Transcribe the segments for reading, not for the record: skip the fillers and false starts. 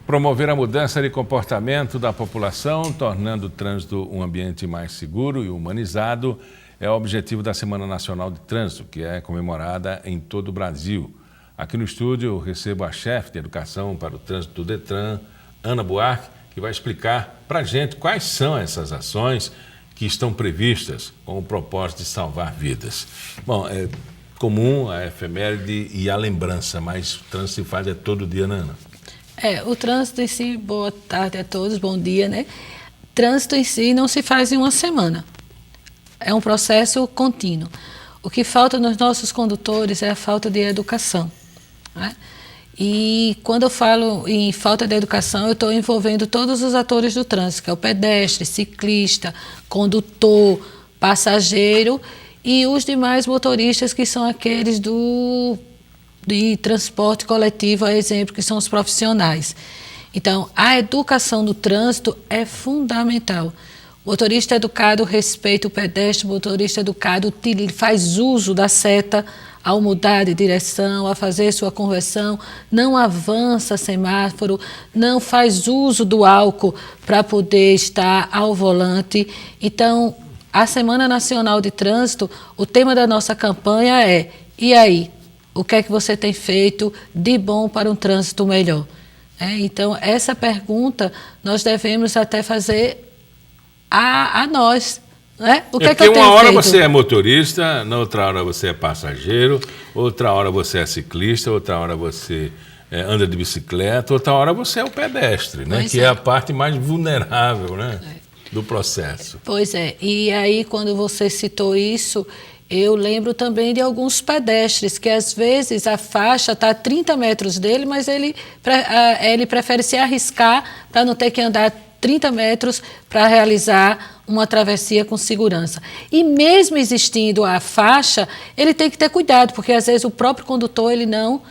Promover a mudança de comportamento da população, tornando o trânsito um ambiente mais seguro e humanizado, é o objetivo da Semana Nacional de Trânsito, que é comemorada em todo o Brasil. Aqui no estúdio eu recebo a chefe de Educação para o Trânsito do Detran, Ana Buarque, que vai explicar para a gente quais são essas ações que estão previstas com o propósito de salvar vidas. Bom, é comum a efeméride e a lembrança, mas o trânsito se faz todo dia, né, Ana? O trânsito em si, boa tarde a todos, bom dia, né? Trânsito em si não se faz em uma semana. É um processo contínuo. O que falta nos nossos condutores é a falta de educação, né? E quando eu falo em falta de educação, eu estou envolvendo todos os atores do trânsito, que é o pedestre, ciclista, condutor, passageiro e os demais motoristas, que são aqueles de transporte coletivo, a exemplo, que são os profissionais. Então, a educação do trânsito é fundamental. O motorista educado respeita o pedestre, o motorista educado faz uso da seta ao mudar de direção, a fazer sua conversão, não avança semáforo, não faz uso do álcool para poder estar ao volante. Então, a Semana Nacional de Trânsito, o tema da nossa campanha é: e aí? O que é que você tem feito de bom para um trânsito melhor? Então, essa pergunta nós devemos até fazer a nós. Né? O que é que eu tenho uma hora feito? Você é motorista, na outra hora você é passageiro, outra hora você é ciclista, outra hora você anda de bicicleta, outra hora você é o pedestre, né? Que é a parte mais vulnerável, né? Do processo. Pois é, e aí quando você citou isso, eu lembro também de alguns pedestres que às vezes a faixa está a 30 metros dele, mas ele prefere se arriscar para não ter que andar 30 metros para realizar uma travessia com segurança. E mesmo existindo a faixa, ele tem que ter cuidado, porque às vezes o próprio condutor ele não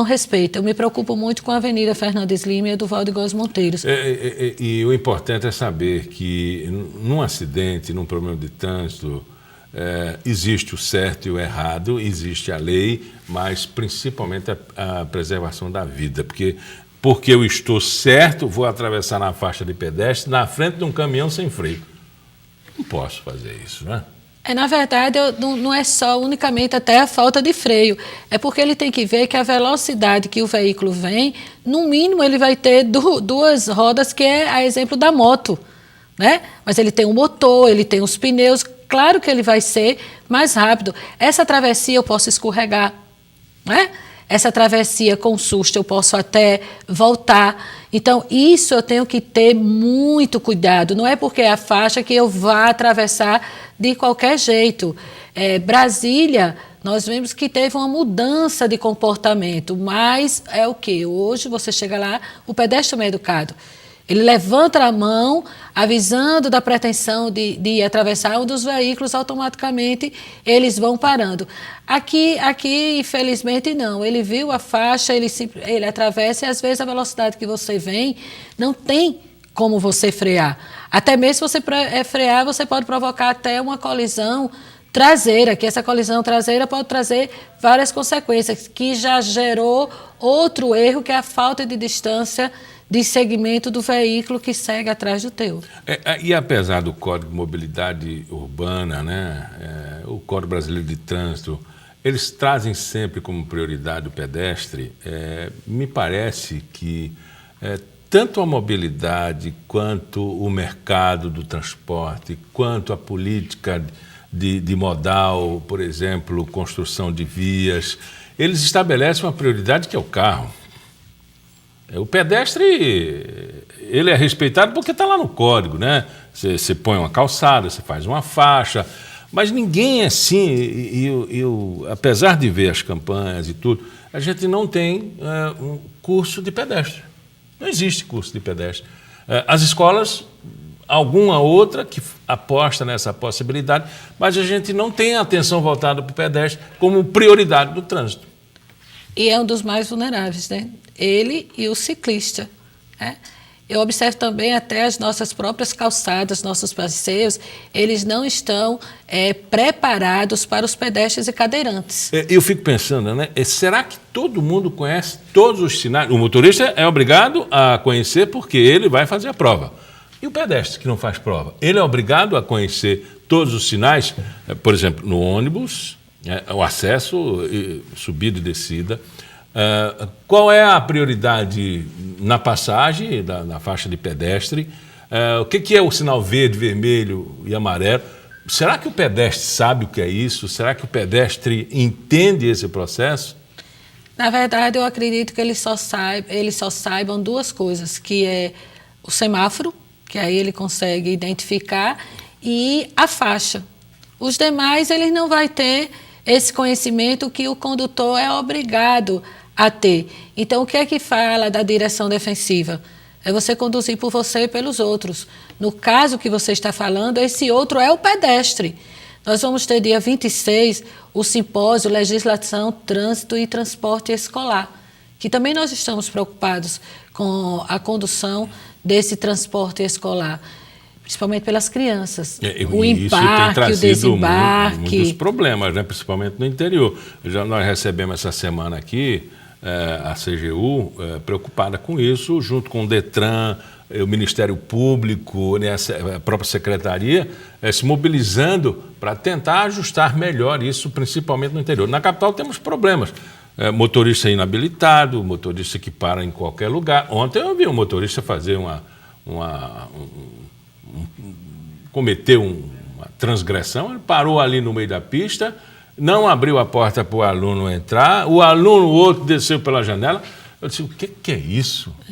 respeita. Eu me preocupo muito com a Avenida Fernandes Lima e a Duval de Góes Monteiros. E o importante é saber que num acidente, num problema de trânsito, existe o certo e o errado, existe a lei, mas principalmente a preservação da vida, porque eu estou certo, vou atravessar na faixa de pedestre na frente de um caminhão sem freio. Não posso fazer isso, né? Na verdade, não é só unicamente até a falta de freio, é porque ele tem que ver que a velocidade que o veículo vem, no mínimo ele vai ter duas rodas, que é a exemplo da moto, né? Mas ele tem um motor, ele tem os pneus, claro que ele vai ser mais rápido. Essa travessia eu posso escorregar, né? Essa travessia com susto eu posso até voltar. Então, isso eu tenho que ter muito cuidado. Não é porque é a faixa que eu vá atravessar de qualquer jeito. Brasília, nós vemos que teve uma mudança de comportamento, mas é o quê? Hoje você chega lá, o pedestre também é educado. Ele levanta a mão, avisando da pretensão de atravessar um dos veículos, automaticamente eles vão parando. Aqui, infelizmente, não. Ele viu a faixa, ele atravessa e, às vezes, a velocidade que você vem, não tem como você frear. Até mesmo se você frear, você pode provocar até uma colisão traseira, que essa colisão traseira pode trazer várias consequências, que já gerou outro erro, que é a falta de distância de segmento do veículo que segue atrás do teu. E apesar do Código de Mobilidade Urbana, né, o Código Brasileiro de Trânsito, eles trazem sempre como prioridade o pedestre, me parece que tanto a mobilidade, quanto o mercado do transporte, quanto a política de modal, por exemplo, construção de vias, eles estabelecem uma prioridade que é o carro. O pedestre, ele é respeitado porque está lá no código, né? Você põe uma calçada, você faz uma faixa, mas ninguém é assim, apesar de ver as campanhas e tudo, a gente não tem um curso de pedestre. Não existe curso de pedestre. As escolas, alguma outra que aposta nessa possibilidade, mas a gente não tem atenção voltada para o pedestre como prioridade do trânsito. E é um dos mais vulneráveis, né? Ele e o ciclista, né? Eu observo também até as nossas próprias calçadas, nossos passeios, eles não estão preparados para os pedestres e cadeirantes. Eu fico pensando, né? Será que todo mundo conhece todos os sinais? O motorista é obrigado a conhecer porque ele vai fazer a prova. E o pedestre que não faz prova? Ele é obrigado a conhecer todos os sinais? Por exemplo, no ônibus, o acesso, subida e descida. Qual é a prioridade na passagem na faixa de pedestre? O que é o sinal verde, vermelho e amarelo? Será que o pedestre sabe o que é isso? Será que o pedestre entende esse processo? Na verdade, eu acredito que eles só saibam duas coisas, que é o semáforo, que aí ele consegue identificar, e a faixa. Os demais, ele não vai ter esse conhecimento que o condutor é obrigado a ter. Então, o que é que fala da direção defensiva? É você conduzir por você e pelos outros. No caso que você está falando, esse outro é o pedestre. Nós vamos ter dia 26 o simpósio Legislação, Trânsito e Transporte Escolar, que também nós estamos preocupados com a condução desse transporte escolar, principalmente pelas crianças. O embarque, o desembarque. Muitos problemas, né? Principalmente no interior. Nós recebemos essa semana aqui a CGU preocupada com isso, junto com o DETRAN, o Ministério Público, né, a própria Secretaria, se mobilizando para tentar ajustar melhor isso, principalmente no interior. Na capital temos problemas. Motorista inabilitado, motorista que para em qualquer lugar. Ontem eu vi um motorista fazer cometeu uma transgressão, ele parou ali no meio da pista, não abriu a porta para o aluno entrar, o outro desceu pela janela. Eu disse, o que é isso? O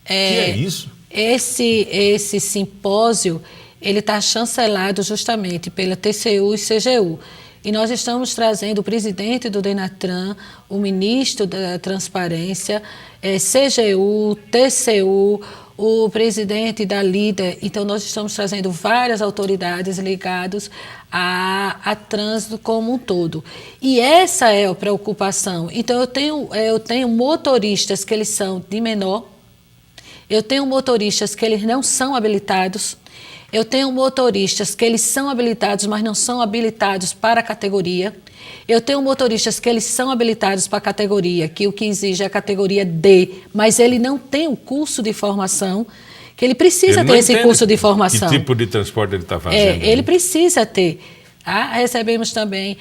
que é isso? Esse simpósio, ele está chancelado justamente pela TCU e CGU. E nós estamos trazendo o presidente do DENATRAN, o ministro da Transparência, CGU, TCU, o presidente da LIDER. Então, nós estamos trazendo várias autoridades ligadas a trânsito como um todo. E essa é a preocupação. Então, eu tenho motoristas que eles são de menor, eu tenho motoristas que eles não são habilitados, eu tenho motoristas que eles são habilitados, mas não são habilitados para a categoria. Eu tenho motoristas que eles são habilitados para a categoria, que o que exige é a categoria D, mas ele não tem o curso de formação, que ele precisa ter esse curso de formação. Que tipo de transporte ele está fazendo? Ele precisa ter. Recebemos também,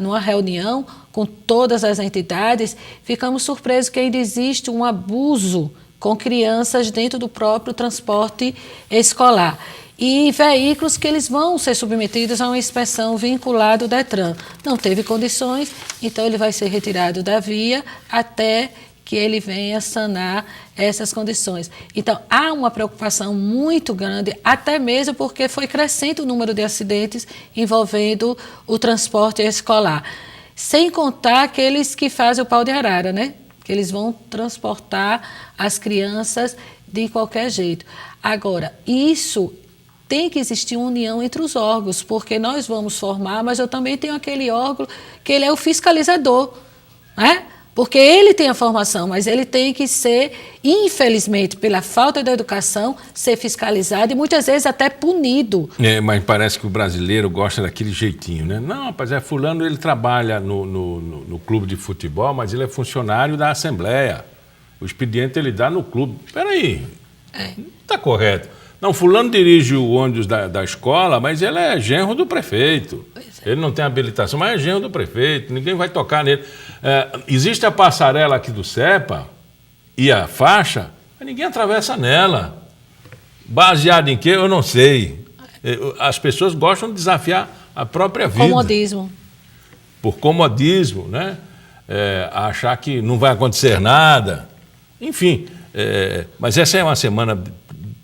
numa reunião com todas as entidades, ficamos surpresos que ainda existe um abuso com crianças dentro do próprio transporte escolar. E veículos que eles vão ser submetidos a uma inspeção vinculada ao DETRAN. Não teve condições, então ele vai ser retirado da via até que ele venha sanar essas condições. Então, há uma preocupação muito grande, até mesmo porque foi crescendo o número de acidentes envolvendo o transporte escolar. Sem contar aqueles que fazem o pau de arara, né? Que eles vão transportar as crianças de qualquer jeito. Agora, isso tem que existir uma união entre os órgãos, porque nós vamos formar, mas eu também tenho aquele órgão que ele é o fiscalizador, né? Porque ele tem a formação, mas ele tem que ser, infelizmente, pela falta de educação, ser fiscalizado e muitas vezes até punido. Mas parece que o brasileiro gosta daquele jeitinho, né? Não, rapaz, fulano, ele trabalha no clube de futebol, mas ele é funcionário da Assembleia. O expediente ele dá no clube. Espera aí, não está correto. Não, fulano dirige o ônibus da escola, mas ele é genro do prefeito. Ele não tem habilitação, mas é genro do prefeito, ninguém vai tocar nele. Existe a passarela aqui do CEPA e a faixa, mas ninguém atravessa nela. Baseado em quê? Eu não sei. As pessoas gostam de desafiar a própria vida. Comodismo. Por comodismo, né? Achar que não vai acontecer nada. Enfim, mas essa é uma semana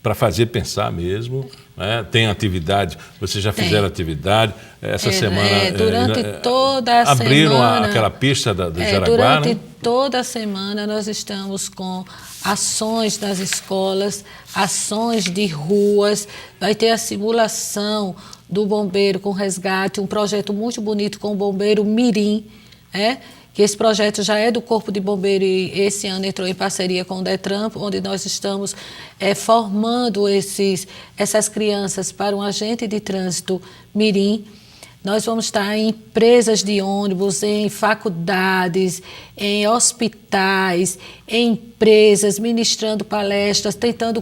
para fazer pensar mesmo, né? Tem atividade, vocês já fizeram atividade, essa semana... durante toda a abriram semana... aquela pista do Jaraguá, durante né? toda a semana nós estamos com ações nas escolas, ações de ruas, vai ter a simulação do bombeiro com resgate, um projeto muito bonito com o bombeiro Mirim, que esse projeto já é do Corpo de Bombeiro e esse ano entrou em parceria com o Detran, onde nós estamos formando essas crianças para um agente de trânsito mirim. Nós vamos estar em empresas de ônibus, em faculdades, em hospitais, em empresas, ministrando palestras, tentando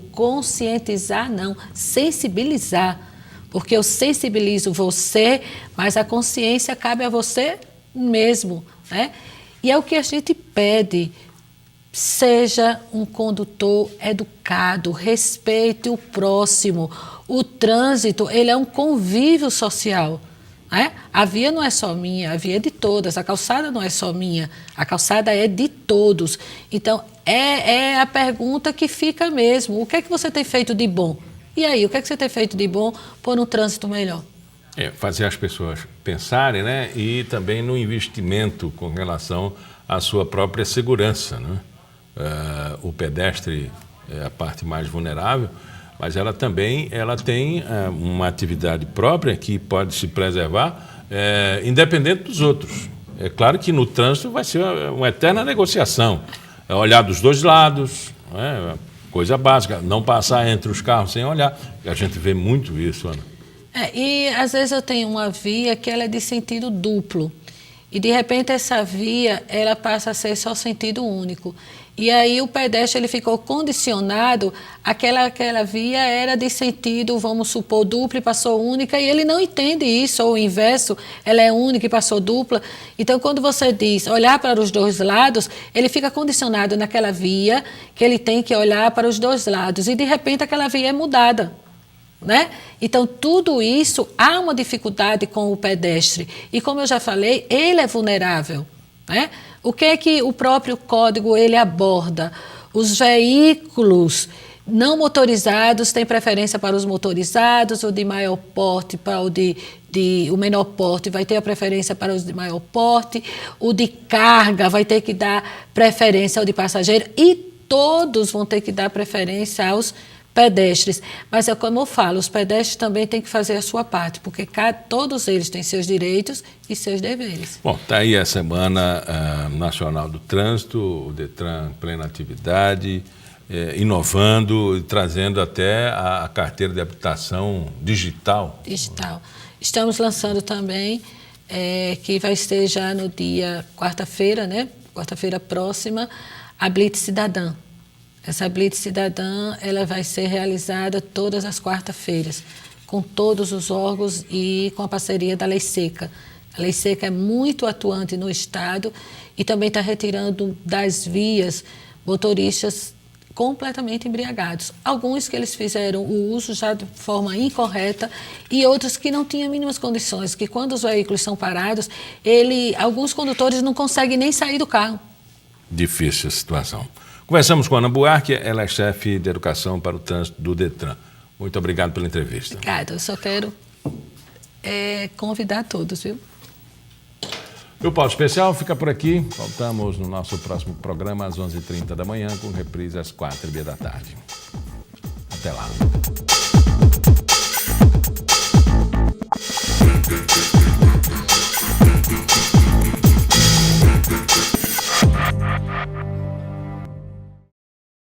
conscientizar, não, sensibilizar. Porque eu sensibilizo você, mas a consciência cabe a você mesmo, né? E é o que a gente pede. Seja um condutor educado, respeite o próximo. O trânsito, ele é um convívio social, né? A via não é só minha, a via é de todas. A calçada não é só minha, a calçada é de todos. Então, é a pergunta que fica mesmo. O que é que você tem feito de bom? E aí, o que é que você tem feito de bom por um trânsito melhor? Fazer as pessoas pensarem, né? E também no investimento com relação à sua própria segurança, né? O pedestre é a parte mais vulnerável, mas ela tem uma atividade própria que pode se preservar independente dos outros. É claro que no trânsito vai ser uma eterna negociação, olhar dos dois lados, coisa básica, não passar entre os carros sem olhar. A gente vê muito isso, Ana. E às vezes eu tenho uma via que ela é de sentido duplo e de repente essa via ela passa a ser só sentido único. E aí o pedestre ele ficou condicionado, aquela via era de sentido, vamos supor, duplo e passou única, e ele não entende isso, ou o inverso, ela é única e passou dupla. Então, quando você diz olhar para os dois lados, ele fica condicionado naquela via, que ele tem que olhar para os dois lados, e de repente aquela via é mudada, né? Então, tudo isso, há uma dificuldade com o pedestre. E como eu já falei, ele é vulnerável, né? O que é que o próprio código ele aborda? Os veículos não motorizados têm preferência para os motorizados, o de maior porte para o menor porte vai ter a preferência para os de maior porte, o de carga vai ter que dar preferência ao de passageiro e todos vão ter que dar preferência aos pedestres. Mas é como eu falo, os pedestres também têm que fazer a sua parte, porque todos eles têm seus direitos e seus deveres. Bom, está aí a Semana Nacional do Trânsito, o Detran plena atividade, inovando e trazendo até a carteira de habilitação digital. Digital. Estamos lançando também, que vai ser já no dia quarta-feira, né? Quarta-feira próxima, a Blitz Cidadã. Essa Blitz Cidadã ela vai ser realizada todas as quarta-feiras, com todos os órgãos e com a parceria da Lei Seca. A Lei Seca é muito atuante no Estado e também está retirando das vias motoristas completamente embriagados. Alguns que eles fizeram o uso já de forma incorreta e outros que não tinham mínimas condições, que quando os veículos são parados, alguns condutores não conseguem nem sair do carro. Difícil a situação. Conversamos com a Ana Buarque, ela é chefe de educação para o trânsito do Detran. Muito obrigado pela entrevista. Obrigada, eu só quero convidar todos, viu? O Pauta Especial fica por aqui. Voltamos no nosso próximo programa às 11h30 da manhã, com reprise às 4h30 da tarde. Até lá.